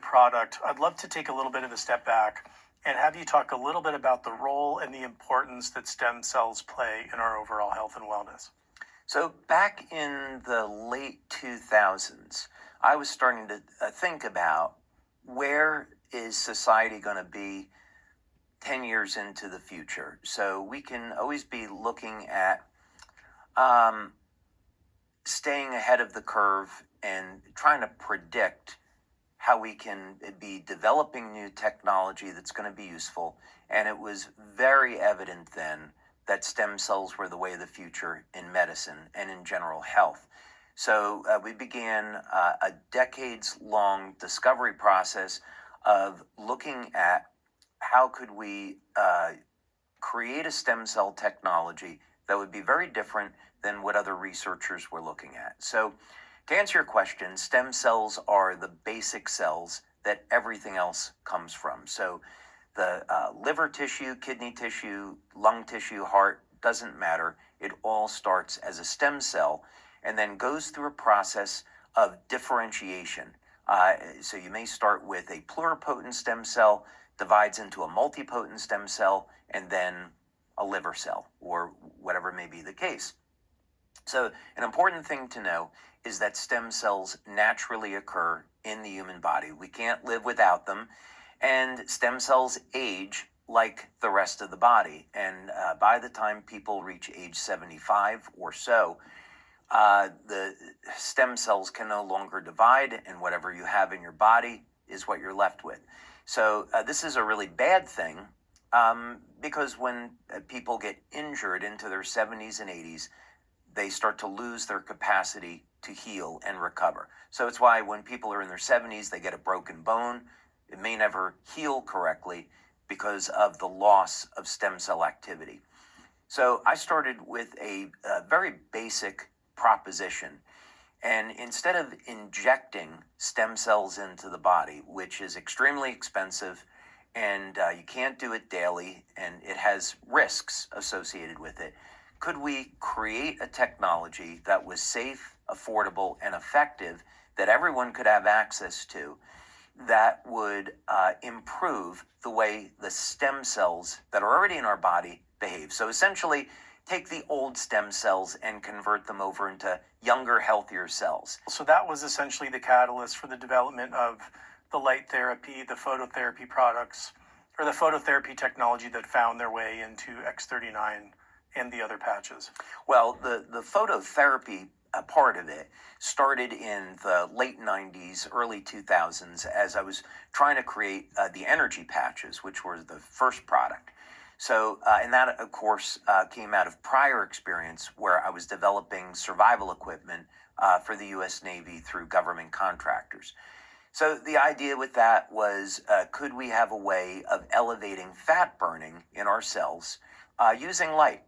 product, I'd love to take a little bit of a step back and have you talk a little bit about the role and the importance that stem cells play in our overall health and wellness. So back in the late 2000s, I was starting to think about where is society going to be 10 years into the future. So we can always be looking at staying ahead of the curve and trying to predict how we can be developing new technology that's going to be useful. And it was very evident then that stem cells were the way of the future in medicine and in general health. So we began a decades-long discovery process of looking at how could we create a stem cell technology that would be very different than what other researchers were looking at. So to answer your question, stem cells are the basic cells that everything else comes from. So the liver tissue, kidney tissue, lung tissue, heart, doesn't matter. It all starts as a stem cell and then goes through a process of differentiation. So you may start with a pluripotent stem cell, divides into a multipotent stem cell, and then a liver cell, or whatever may be the case. So an important thing to know is that stem cells naturally occur in the human body. We can't live without them, and stem cells age like the rest of the body. And by the time people reach age 75 or so, the stem cells can no longer divide, and whatever you have in your body is what you're left with. So this is a really bad thing because when people get injured into their 70s and 80s, they start to lose their capacity to heal and recover. So it's why when people are in their 70s, they get a broken bone. It may never heal correctly because of the loss of stem cell activity. So I started with a very basic proposition. And instead of injecting stem cells into the body, which is extremely expensive, and you can't do it daily, and it has risks associated with it, could we create a technology that was safe, affordable, and effective that everyone could have access to that would improve the way the stem cells that are already in our body behave? So essentially, take the old stem cells and convert them over into younger, healthier cells. So that was essentially the catalyst for the development of the light therapy, the phototherapy products, or the phototherapy technology that found their way into X39 and the other patches. Well, the phototherapy part of it started in the late 90s, early 2000s, as I was trying to create the energy patches, which were the first product. So, and that, of course, came out of prior experience where I was developing survival equipment for the U.S. Navy through government contractors. So the idea with that was, could we have a way of elevating fat burning in our cells using light?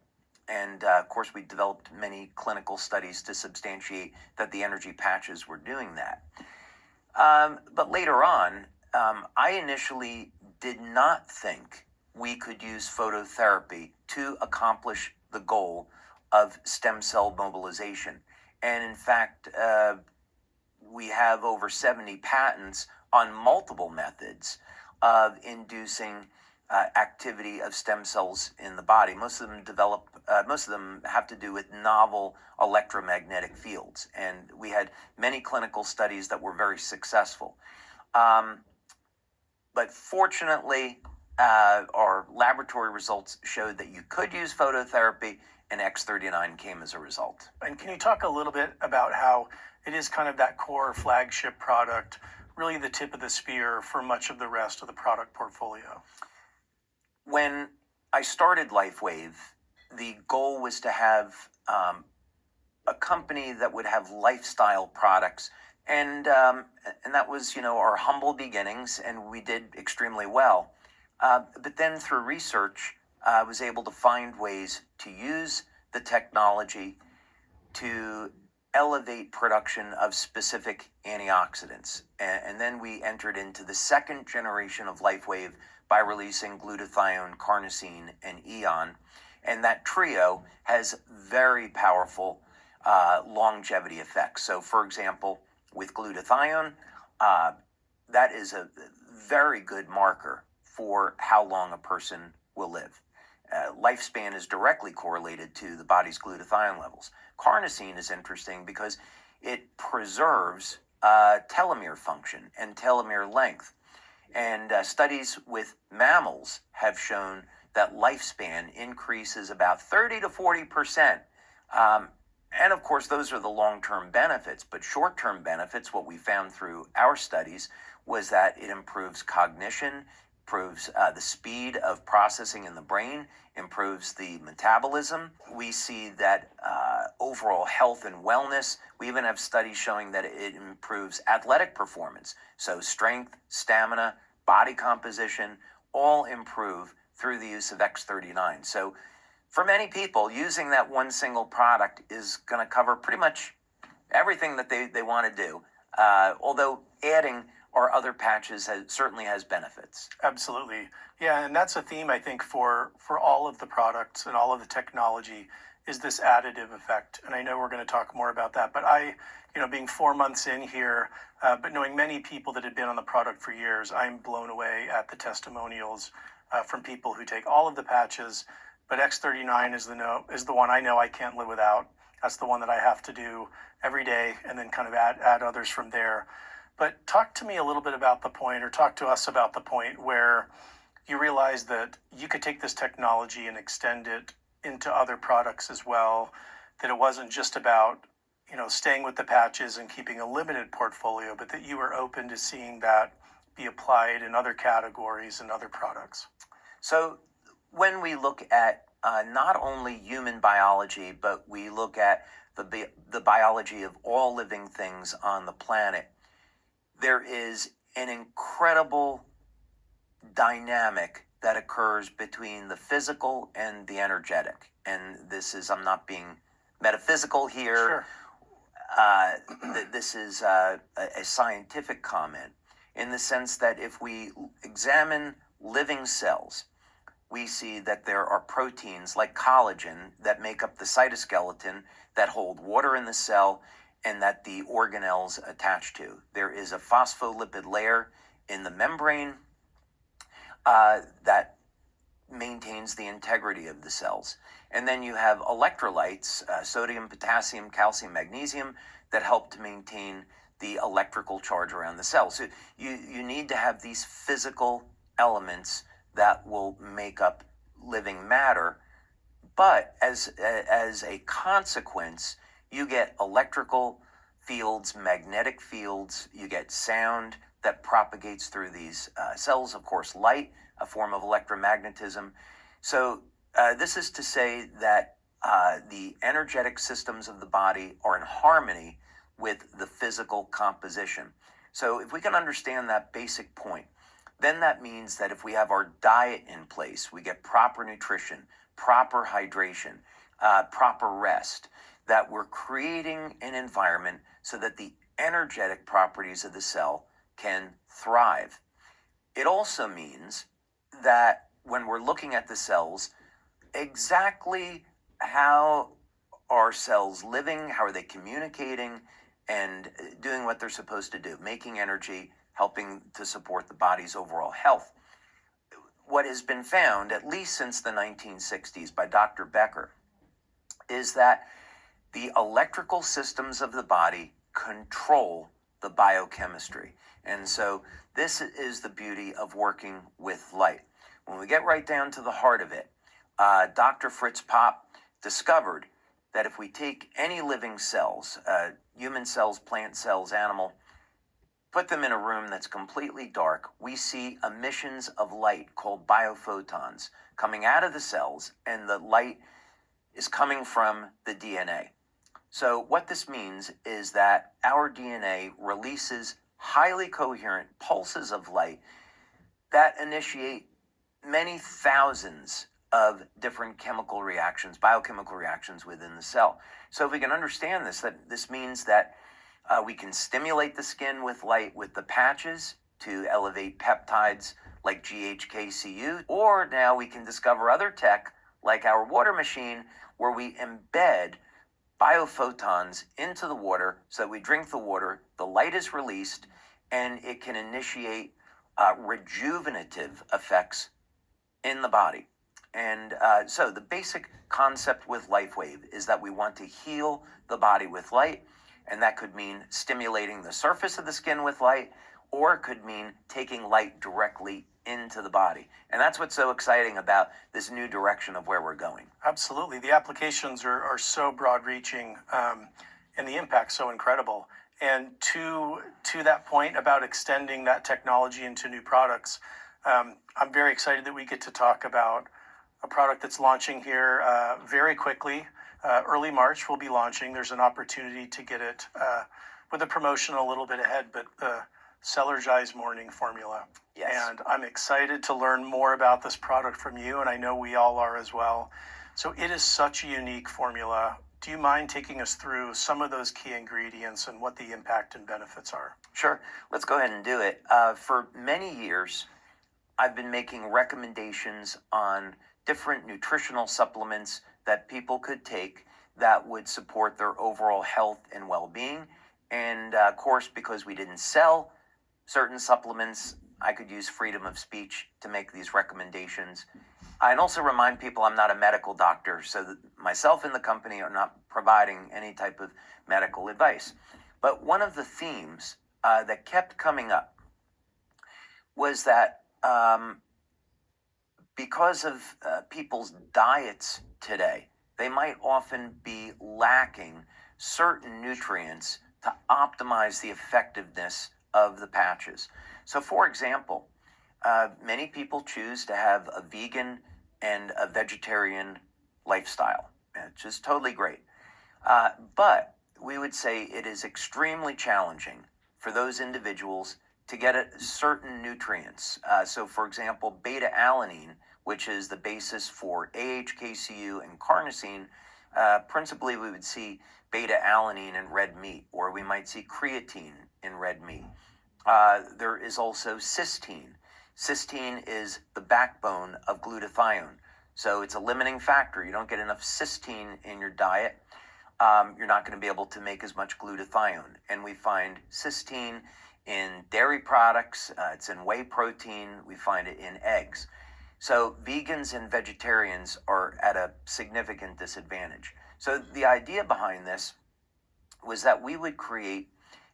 And, of course, we developed many clinical studies to substantiate that the energy patches were doing that. But later on, I initially did not think we could use phototherapy to accomplish the goal of stem cell mobilization. And in fact, we have over 70 patents on multiple methods of inducing activity of stem cells in the body. Most of them have to do with novel electromagnetic fields. And we had many clinical studies that were very successful. But fortunately, our laboratory results showed that you could use phototherapy, and X39 came as a result. And can you talk a little bit about how it is kind of that core flagship product, really the tip of the spear for much of the rest of the product portfolio? When I started LifeWave, the goal was to have a company that would have lifestyle products, and that was, our humble beginnings, and we did extremely well. But then through research, I was able to find ways to use the technology to elevate production of specific antioxidants. And then we entered into the second generation of LifeWave by releasing glutathione, carnosine, and eon. And that trio has very powerful longevity effects. So, for example, with glutathione, that is a very good marker for how long a person will live. Lifespan is directly correlated to the body's glutathione levels. Carnosine is interesting because it preserves telomere function and telomere length. And studies with mammals have shown that lifespan increases about 30 to 40%. And of course, those are the long-term benefits. But short-term benefits, what we found through our studies was that it improves cognition, improves the speed of processing in the brain, improves the metabolism. We see that overall health and wellness. We even have studies showing that it improves athletic performance. So strength, stamina, body composition, all improve through the use of X39. So for many people, using that one single product is going to cover pretty much everything that they want to do, although adding our other patches certainly has benefits. Absolutely. Yeah, and that's a theme, I think, for all of the products and all of the technology is this additive effect. And I know we're going to talk more about that, but being 4 months in here, but knowing many people that had been on the product for years, I'm blown away at the testimonials from people who take all of the patches, but X39 is the one I know I can't live without. That's the one that I have to do every day and then kind of add others from there. But talk to me a little bit about the point, or talk to us about the point where you realize that you could take this technology and extend it into other products as well, that it wasn't just about, staying with the patches and keeping a limited portfolio, but that you were open to seeing that be applied in other categories and other products. So when we look at not only human biology, but we look at the biology of all living things on the planet, there is an incredible dynamic that occurs between the physical and the energetic. And I'm not being metaphysical here. Sure. This is a scientific comment in the sense that if we examine living cells, we see that there are proteins like collagen that make up the cytoskeleton that hold water in the cell and that the organelles attach to. There is a phospholipid layer in the membrane that maintains the integrity of the cells. And then you have electrolytes, sodium, potassium, calcium, magnesium, that help to maintain the electrical charge around the cell. So you need to have these physical elements that will make up living matter. But as a consequence, you get electrical fields, magnetic fields, you get sound that propagates through these cells, of course, light, a form of electromagnetism. So this is to say that the energetic systems of the body are in harmony with the physical composition. So if we can understand that basic point, then that means that if we have our diet in place, we get proper nutrition, proper hydration, proper rest, that we're creating an environment so that the energetic properties of the cell can thrive. It also means that when we're looking at the cells, exactly how are cells living, how are they communicating, and doing what they're supposed to do, making energy, helping to support the body's overall health. What has been found, at least since the 1960s by Dr. Becker, is that the electrical systems of the body control the biochemistry. And so this is the beauty of working with light. When we get right down to the heart of it, Dr. Fritz Popp discovered that if we take any living cells, human cells, plant cells, animal, put them in a room that's completely dark, we see emissions of light called biophotons coming out of the cells, and the light is coming from the DNA. So what this means is that our DNA releases highly coherent pulses of light that initiate many thousands of different chemical reactions, biochemical reactions within the cell. So if we can understand this, that this means that we can stimulate the skin with light with the patches to elevate peptides like GHKCU, or now we can discover other tech like our water machine where we embed biophotons into the water so that we drink the water, the light is released, and it can initiate rejuvenative effects in the body. And so the basic concept with LifeWave is that we want to heal the body with light, and that could mean stimulating the surface of the skin with light, or it could mean taking light directly into the body. And that's what's so exciting about this new direction of where we're going. Absolutely. The applications are so broad reaching, and the impact so incredible. And to that point about extending that technology into new products, I'm very excited that we get to talk about a product that's launching here very quickly. Early March we'll be launching. There's an opportunity to get it with a promotion a little bit ahead, but the Cellergize morning formula. Yes. And I'm excited to learn more about this product from you, and I know we all are as well. So it is such a unique formula. Do you mind taking us through some of those key ingredients and what the impact and benefits are? Sure. Let's go ahead and do it. For many years, I've been making recommendations on different nutritional supplements that people could take that would support their overall health and well-being. And of course, because we didn't sell certain supplements, I could use freedom of speech to make these recommendations. I'd also remind people I'm not a medical doctor, so that myself and the company are not providing any type of medical advice. But one of the themes that kept coming up was that because of people's diets today, they might often be lacking certain nutrients to optimize the effectiveness of the patches. So for example, many people choose to have a vegan and a vegetarian lifestyle, which is totally great. But we would say it is extremely challenging for those individuals to get at certain nutrients. So for example, beta-alanine, which is the basis for AHKCU and carnosine, principally we would see beta-alanine in red meat, or we might see creatine in red meat. There is also cysteine. Cysteine is the backbone of glutathione. So it's a limiting factor. You don't get enough cysteine in your diet, you're not going to be able to make as much glutathione. And we find cysteine in dairy products, it's in whey protein, we find it in eggs. So vegans and vegetarians are at a significant disadvantage. So the idea behind this was that we would create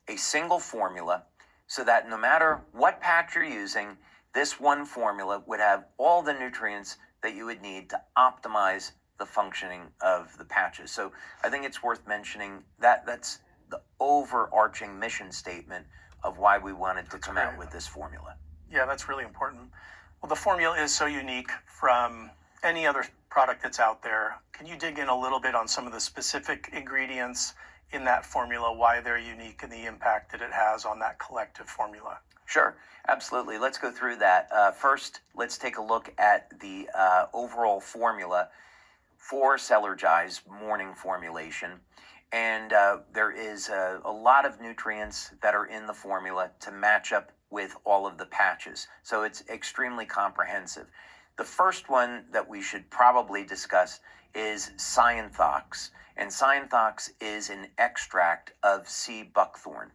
a single formula so that no matter what patch you're using, this one formula would have all the nutrients that you would need to optimize the functioning of the patches. So I think it's worth mentioning that that's the overarching mission statement of why we wanted to come out with this formula. Yeah, that's really important. Well, the formula is so unique from any other product that's out there. Can you dig in a little bit on some of the specific ingredients in that formula, why they're unique, and the impact that it has on that collective formula? Sure, absolutely. Let's go through that. First, let's take a look at the overall formula for Cellergize morning formulation. And there is a lot of nutrients that are in the formula to match up with all of the patches. So it's extremely comprehensive. The first one that we should probably discuss is Cyanothox. And Cyanothox is an extract of sea buckthorn.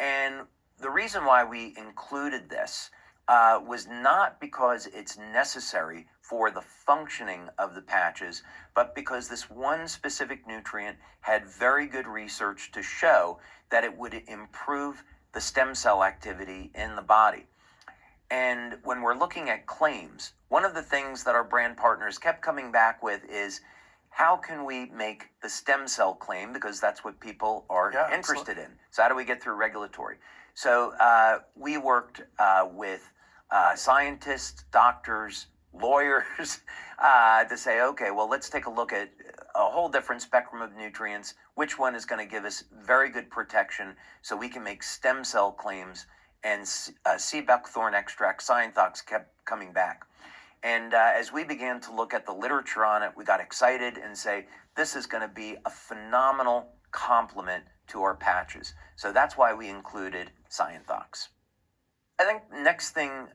And the reason why we included this was not because it's necessary for the functioning of the patches, but because this one specific nutrient had very good research to show that it would improve the stem cell activity in the body. And when we're looking at claims, one of the things that our brand partners kept coming back with is, how can we make the stem cell claim? Because that's what people are interested in. So how do we get through regulatory? So we worked with scientists, doctors, lawyers to say, okay, well, let's take a look at a whole different spectrum of nutrients. Which one is going to give us very good protection so we can make stem cell claims? And sea buckthorn extract, Cyanothox, kept coming back. And as we began to look at the literature on it, we got excited and say, this is going to be a phenomenal complement to our patches. So that's why we included Cyanothox. I think next thing,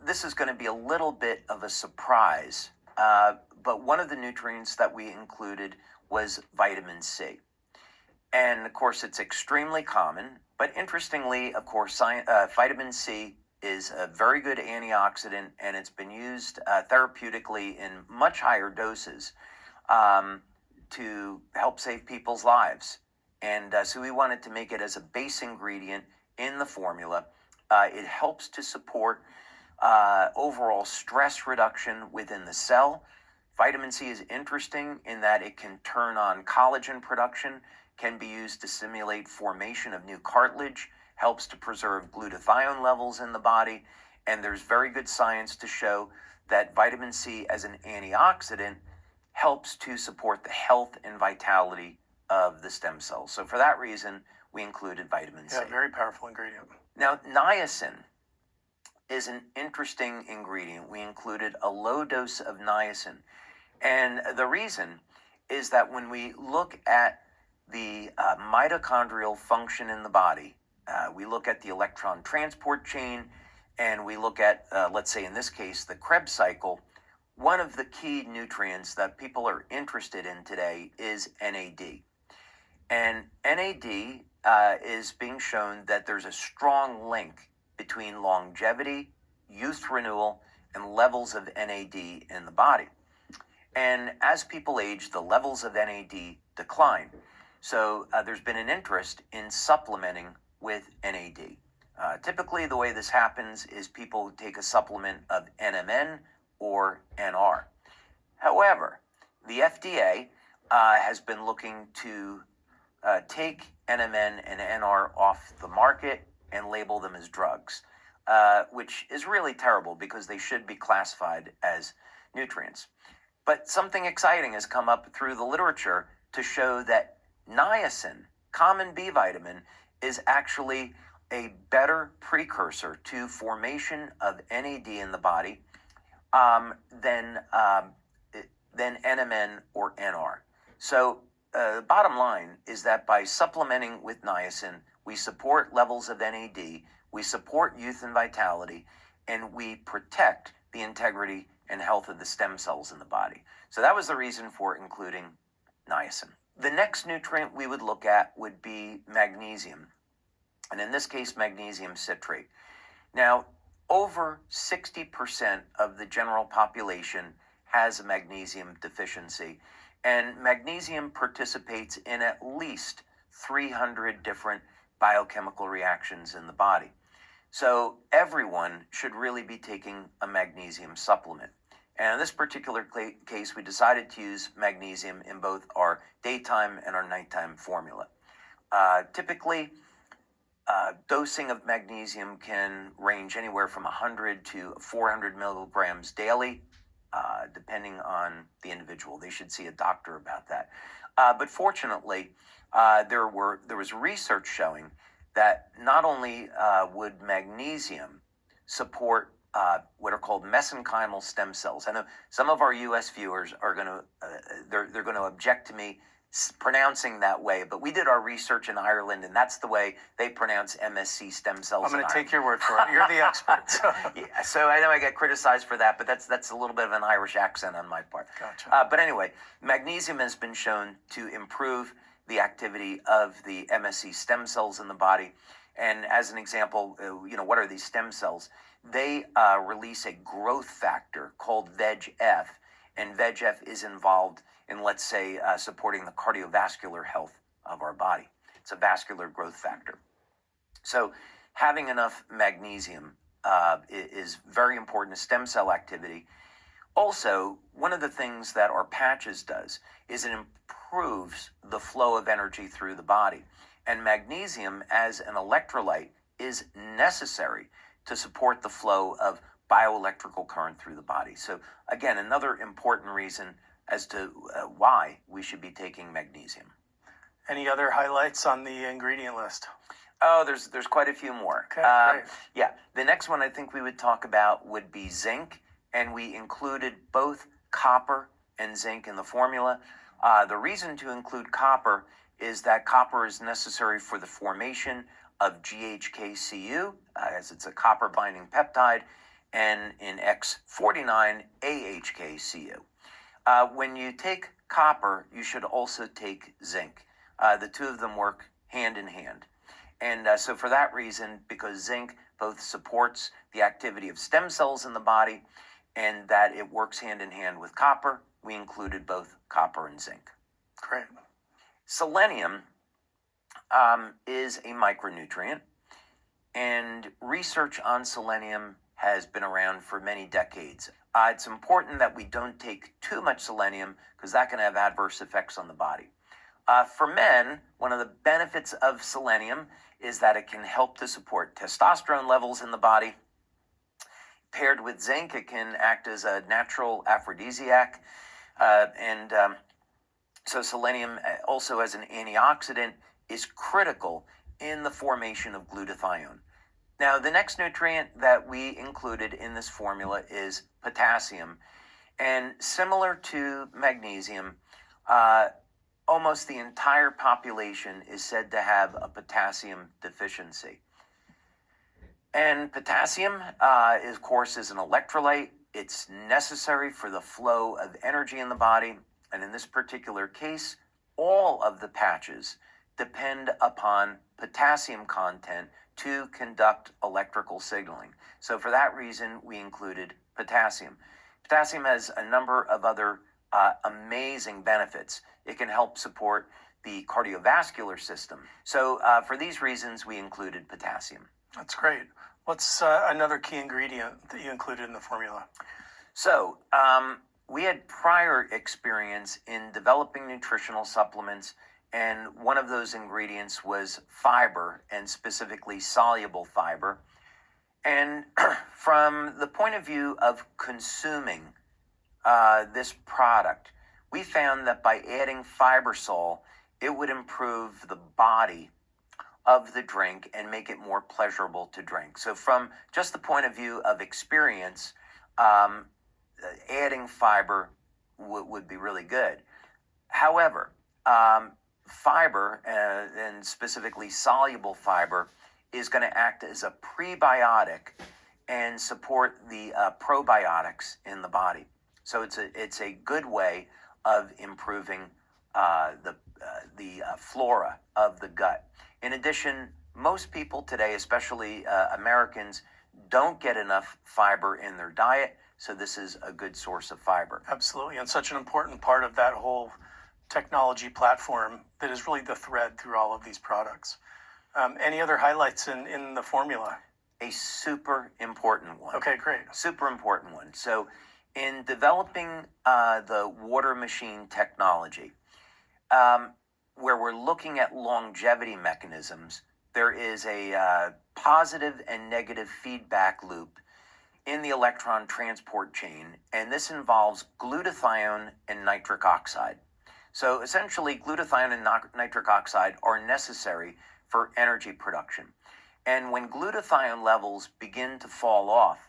this is going to be a little bit of a surprise, but one of the nutrients that we included was vitamin C. And of course, it's extremely common. But interestingly, of course, vitamin C is a very good antioxidant, and it's been used therapeutically in much higher doses to help save people's lives. And so we wanted to make it as a base ingredient in the formula. It helps to support overall stress reduction within the cell. Vitamin C is interesting in that it can turn on collagen production, can be used to stimulate formation of new cartilage, helps to preserve glutathione levels in the body, and there's very good science to show that vitamin C as an antioxidant helps to support the health and vitality of the stem cells. So for that reason, we included vitamin C. Yeah, very powerful ingredient. Now, niacin is an interesting ingredient. We included a low dose of niacin. And the reason is that when we look at the mitochondrial function in the body, we look at the electron transport chain, and we look at, let's say in this case, the Krebs cycle. One of the key nutrients that people are interested in today is NAD. And NAD is being shown that there's a strong link between longevity, youth renewal, and levels of NAD in the body. And as people age, the levels of NAD decline. So there's been an interest in supplementing with NAD. Typically, the way this happens is people take a supplement of NMN or NR. However, the FDA has been looking to take NMN and NR off the market and label them as drugs, which is really terrible because they should be classified as nutrients. But something exciting has come up through the literature to show that niacin, common B vitamin, is actually a better precursor to formation of NAD in the body than NMN or NR. So the bottom line is that by supplementing with niacin, we support levels of NAD, we support youth and vitality, and we protect the integrity and health of the stem cells in the body. So that was the reason for including niacin. The next nutrient we would look at would be magnesium, and in this case, magnesium citrate. Now, over 60% of the general population has a magnesium deficiency, and magnesium participates in at least 300 different biochemical reactions in the body. So everyone should really be taking a magnesium supplement. And in this particular case, we decided to use magnesium in both our daytime and our nighttime formula. Typically, dosing of magnesium can range anywhere from 100 to 400 milligrams daily, depending on the individual. They should see a doctor about that. But fortunately, there was research showing that not only would magnesium support what are called mesenchymal stem cells. I know some of our U.S. viewers are going to they're going to object to me pronouncing that way, but we did our research in Ireland, and that's the way they pronounce MSC stem cells. I'm going to take your word for it. You're the expert. So. Yeah, so I know I get criticized for that, but that's a little bit of an Irish accent on my part. Gotcha. But anyway, magnesium has been shown to improve the activity of the MSC stem cells in the body. And as an example, what are these stem cells? They release a growth factor called VEGF, and VEGF is involved in, let's say, supporting the cardiovascular health of our body. It's a vascular growth factor. So having enough magnesium is very important to stem cell activity. Also, one of the things that our patches does is it improves the flow of energy through the body. And magnesium as an electrolyte is necessary to support the flow of bioelectrical current through the body. So again, another important reason as to why we should be taking magnesium. Any other highlights on the ingredient list? Oh, there's quite a few more. Okay, great. Yeah, the next one I think we would talk about would be zinc, and we included both copper and zinc in the formula. The reason to include copper is that copper is necessary for the formation of GHKCU, as it's a copper binding peptide, and in X49, AHKCU. When you take copper, you should also take zinc. The two of them work hand in hand. And so for that reason, because zinc both supports the activity of stem cells in the body and that it works hand in hand with copper, we included both copper and zinc. Great. Selenium is a micronutrient, and research on selenium has been around for many decades. It's important that we don't take too much selenium because that can have adverse effects on the body. For men, one of the benefits of selenium is that it can help to support testosterone levels in the body. Paired with zinc, it can act as a natural aphrodisiac. So selenium, also as an antioxidant, is critical in the formation of glutathione. Now, the next nutrient that we included in this formula is potassium. And similar to magnesium, almost the entire population is said to have a potassium deficiency. And potassium, of course, is an electrolyte. It's necessary for the flow of energy in the body. And in this particular case, all of the patches depend upon potassium content to conduct electrical signaling. So for that reason, we included potassium. Potassium has a number of other amazing benefits. It can help support the cardiovascular system. So for these reasons, we included potassium. That's great. What's another key ingredient that you included in the formula? So we had prior experience in developing nutritional supplements, and one of those ingredients was fiber, and specifically soluble fiber. And from the point of view of consuming this product, we found that by adding Fibersol, it would improve the body of the drink and make it more pleasurable to drink. So from just the point of view of experience, adding fiber would be really good. However, fiber, and specifically soluble fiber, is going to act as a prebiotic and support the probiotics in the body. So it's a good way of improving the flora of the gut. In addition, most people today, especially Americans, don't get enough fiber in their diet, so this is a good source of fiber. Absolutely, and such an important part of that whole technology platform that is really the thread through all of these products. Any other highlights in the formula? A super important one. Okay, great. Super important one. So in developing the water machine technology, where we're looking at longevity mechanisms, there is a positive and negative feedback loop in the electron transport chain, and this involves glutathione and nitric oxide. So essentially, glutathione and nitric oxide are necessary for energy production. And when glutathione levels begin to fall off,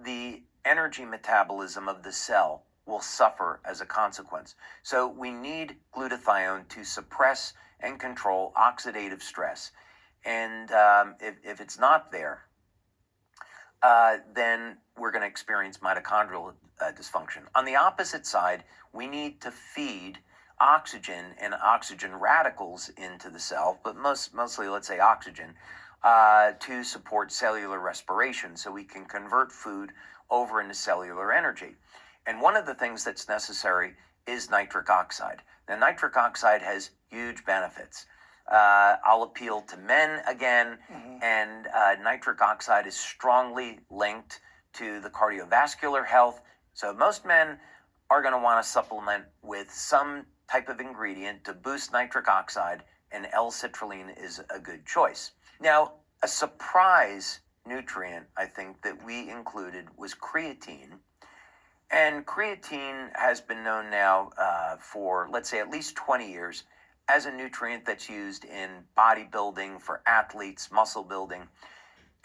the energy metabolism of the cell will suffer as a consequence. So we need glutathione to suppress and control oxidative stress. And if it's not there, then we're going to experience mitochondrial dysfunction. On the opposite side, we need to feed oxygen and oxygen radicals into the cell, but mostly, let's say, oxygen, to support cellular respiration, so we can convert food over into cellular energy. And one of the things that's necessary is nitric oxide. Now, nitric oxide has huge benefits. I'll appeal to men again, and nitric oxide is strongly linked to the cardiovascular health. So most men are going to want to supplement with some type of ingredient to boost nitric oxide, and L-citrulline is a good choice. Now, a surprise nutrient, I think, that we included was creatine. And creatine has been known now for, let's say, at least 20 years as a nutrient that's used in bodybuilding for athletes, muscle building.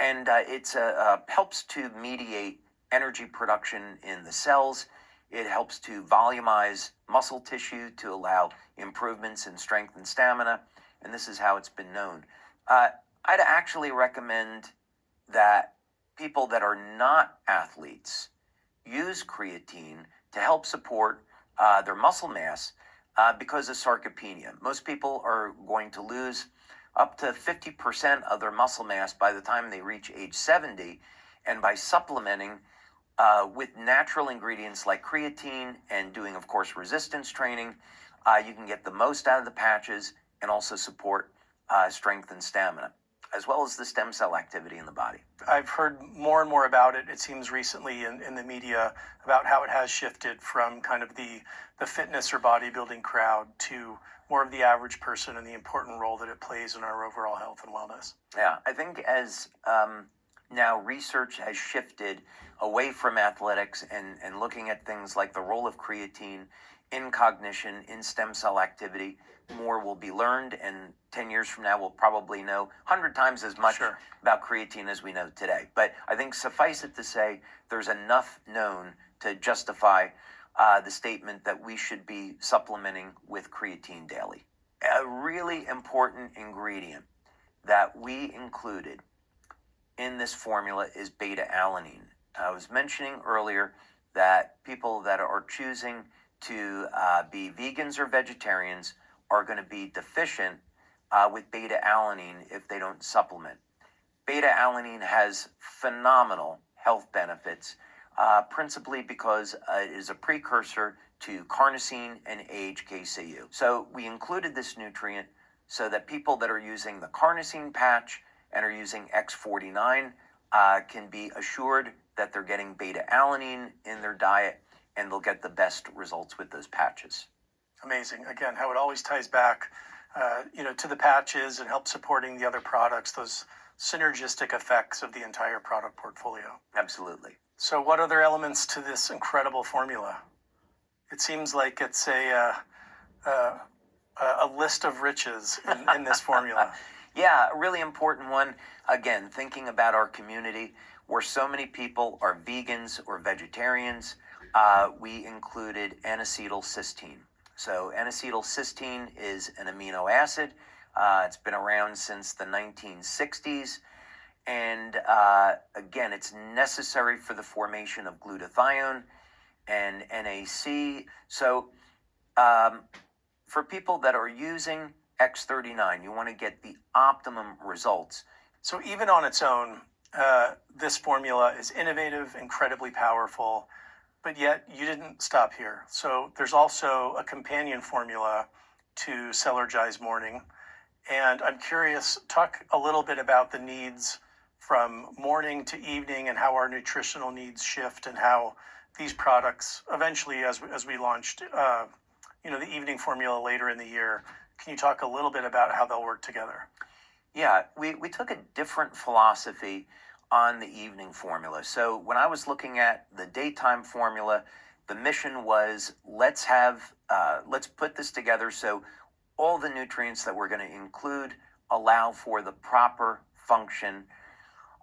And it helps to mediate energy production in the cells. It helps to volumize muscle tissue to allow improvements in strength and stamina. And this is how it's been known. I'd actually recommend that people that are not athletes use creatine to help support their muscle mass, because of sarcopenia. Most people are going to lose up to 50% of their muscle mass by the time they reach age 70, and by supplementing with natural ingredients like creatine and doing, of course, resistance training, you can get the most out of the patches and also support strength and stamina, as well as the stem cell activity in the body. I've heard more and more about it, it seems recently in the media, about how it has shifted from kind of the fitness or bodybuilding crowd to more of the average person and the important role that it plays in our overall health and wellness. Yeah, I think as now research has shifted away from athletics and looking at things like the role of creatine in cognition, in stem cell activity, more will be learned, and 10 years from now we'll probably know 100 times as much Sure. about creatine as we know today. But I think suffice it to say, there's enough known to justify the statement that we should be supplementing with creatine daily. A really important ingredient that we included in this formula is beta-alanine. I was mentioning earlier that people that are choosing to be vegans or vegetarians are going to be deficient with beta-alanine if they don't supplement. Beta-alanine has phenomenal health benefits, principally because it is a precursor to carnosine and AHKCU. So we included this nutrient so that people that are using the carnosine patch and are using X49 can be assured that they're getting beta-alanine in their diet, and they'll get the best results with those patches. Amazing. Again, how it always ties back, to the patches and helps supporting the other products, those synergistic effects of the entire product portfolio. Absolutely. So what other elements to this incredible formula? It seems like it's a list of riches in this formula. Yeah, a really important one. Again, thinking about our community where so many people are vegans or vegetarians, we included N-acetylcysteine. So N-acetylcysteine is an amino acid. It's been around since the 1960s. And again, it's necessary for the formation of glutathione and NAC. So for people that are using X39, you want to get the optimum results. So even on its own, this formula is innovative, incredibly powerful, but yet you didn't stop here. So there's also a companion formula to Cellergize Morning. And I'm curious, talk a little bit about the needs from morning to evening and how our nutritional needs shift and how these products eventually, as we launched, the evening formula later in the year. Can you talk a little bit about how they'll work together? Yeah, we took a different philosophy on the evening formula. So when I was looking at the daytime formula, the mission was let's put this together so all the nutrients that we're going to include allow for the proper function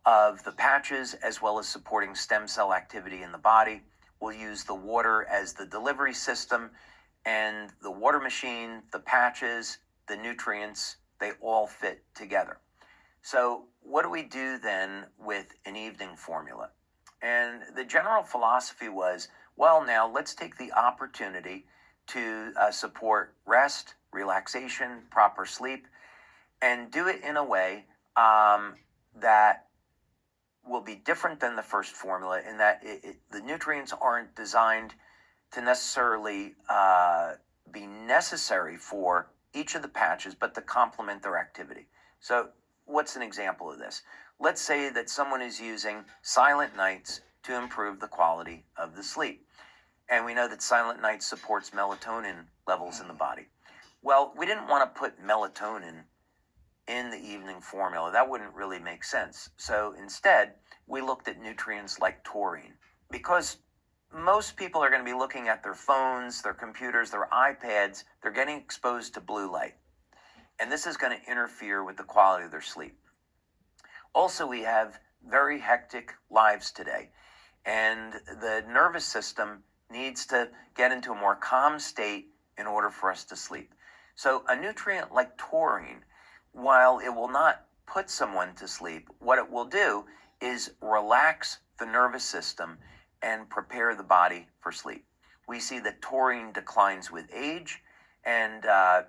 of the patches as well as supporting stem cell activity in the body. We'll use the water as the delivery system, and the water machine, the patches, the nutrients, they all fit together. So what do we do then with an evening formula? And the general philosophy was, well, now let's take the opportunity to support rest, relaxation, proper sleep, and do it in a way that will be different than the first formula in that the nutrients aren't designed to necessarily be necessary for each of the patches, but to complement their activity. So what's an example of this? Let's say that someone is using Silent Nights to improve the quality of the sleep. And we know that Silent Nights supports melatonin levels in the body. Well, we didn't want to put melatonin in the evening formula. That wouldn't really make sense. So instead, we looked at nutrients like taurine. Because most people are going to be looking at their phones, their computers, their iPads, they're getting exposed to blue light. And this is going to interfere with the quality of their sleep. Also, we have very hectic lives today. And the nervous system needs to get into a more calm state in order for us to sleep. So a nutrient like taurine, while it will not put someone to sleep, what it will do is relax the nervous system and prepare the body for sleep. We see that taurine declines with age, And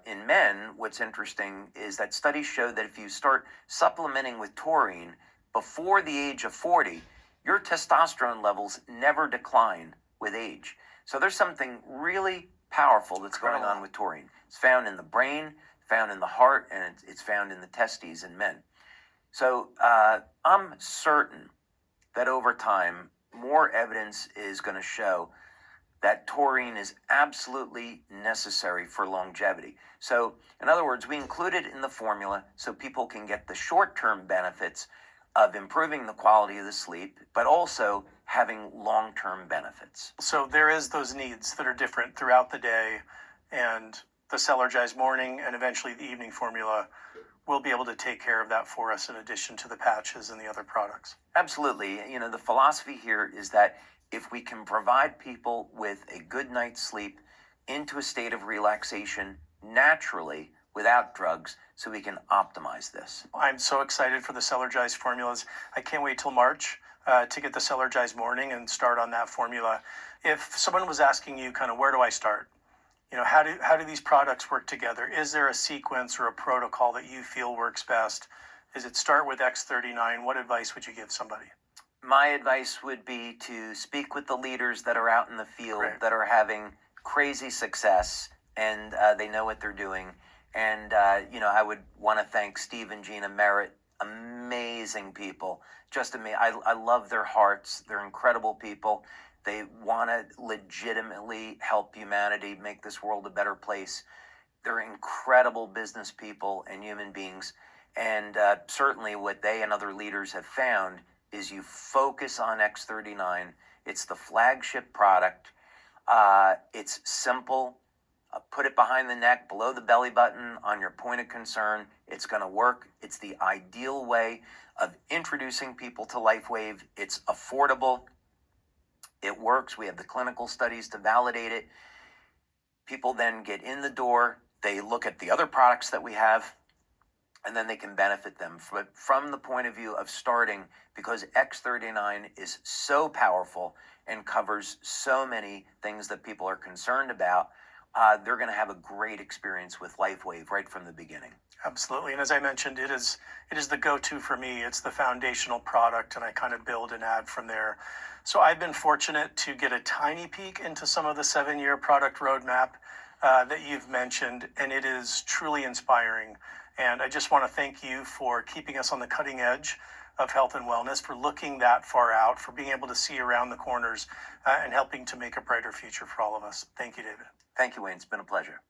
in men, what's interesting is that studies show that if you start supplementing with taurine before the age of 40, your testosterone levels never decline with age. So there's something really powerful that's going on with taurine. It's found in the brain, found in the heart, and it's found in the testes in men. So I'm certain that over time, more evidence is going to show that taurine is absolutely necessary for longevity. So, in other words, we include it in the formula so people can get the short-term benefits of improving the quality of the sleep, but also having long-term benefits. So there is those needs that are different throughout the day, and the Cellergize morning and eventually the evening formula will be able to take care of that for us in addition to the patches and the other products. Absolutely. You know, the philosophy here is that if we can provide people with a good night's sleep into a state of relaxation naturally without drugs, so we can optimize this. I'm so excited for the Cellergize formulas. I can't wait till March to get the Cellergize morning and start on that formula. If someone was asking you kind of where do I start? You know, how do these products work together? Is there a sequence or a protocol that you feel works best? Is it start with X39? What advice would you give somebody? My advice would be to speak with the leaders that are out in the field, Great. that are having crazy success, and they know what they're doing. And, you know, I would want to thank Steve and Gina Merritt, amazing people. Just amazing. I love their hearts. They're incredible people. They want to legitimately help humanity, make this world a better place. They're incredible business people and human beings. And certainly what they and other leaders have found is you focus on X39. It's the flagship product. It's simple. Put it behind the neck, below the belly button, on your point of concern. It's going to work. It's the ideal way of introducing people to LifeWave. It's affordable. It works. We have the clinical studies to validate it. People then get in the door. They look at the other products that we have, and then they can benefit them from the point of view of starting, because X39 is so powerful and covers so many things that people are concerned about. They're going to have a great experience with LifeWave right from the beginning. Absolutely. And as I mentioned, it is the go-to for me. It's the foundational product, and I kind of build and add from there. So I've been fortunate to get a tiny peek into some of the 7-year product roadmap that you've mentioned, and it is truly inspiring. And I just want to thank you for keeping us on the cutting edge of health and wellness, for looking that far out, for being able to see around the corners and helping to make a brighter future for all of us. Thank you, David. Thank you, Wayne. It's been a pleasure.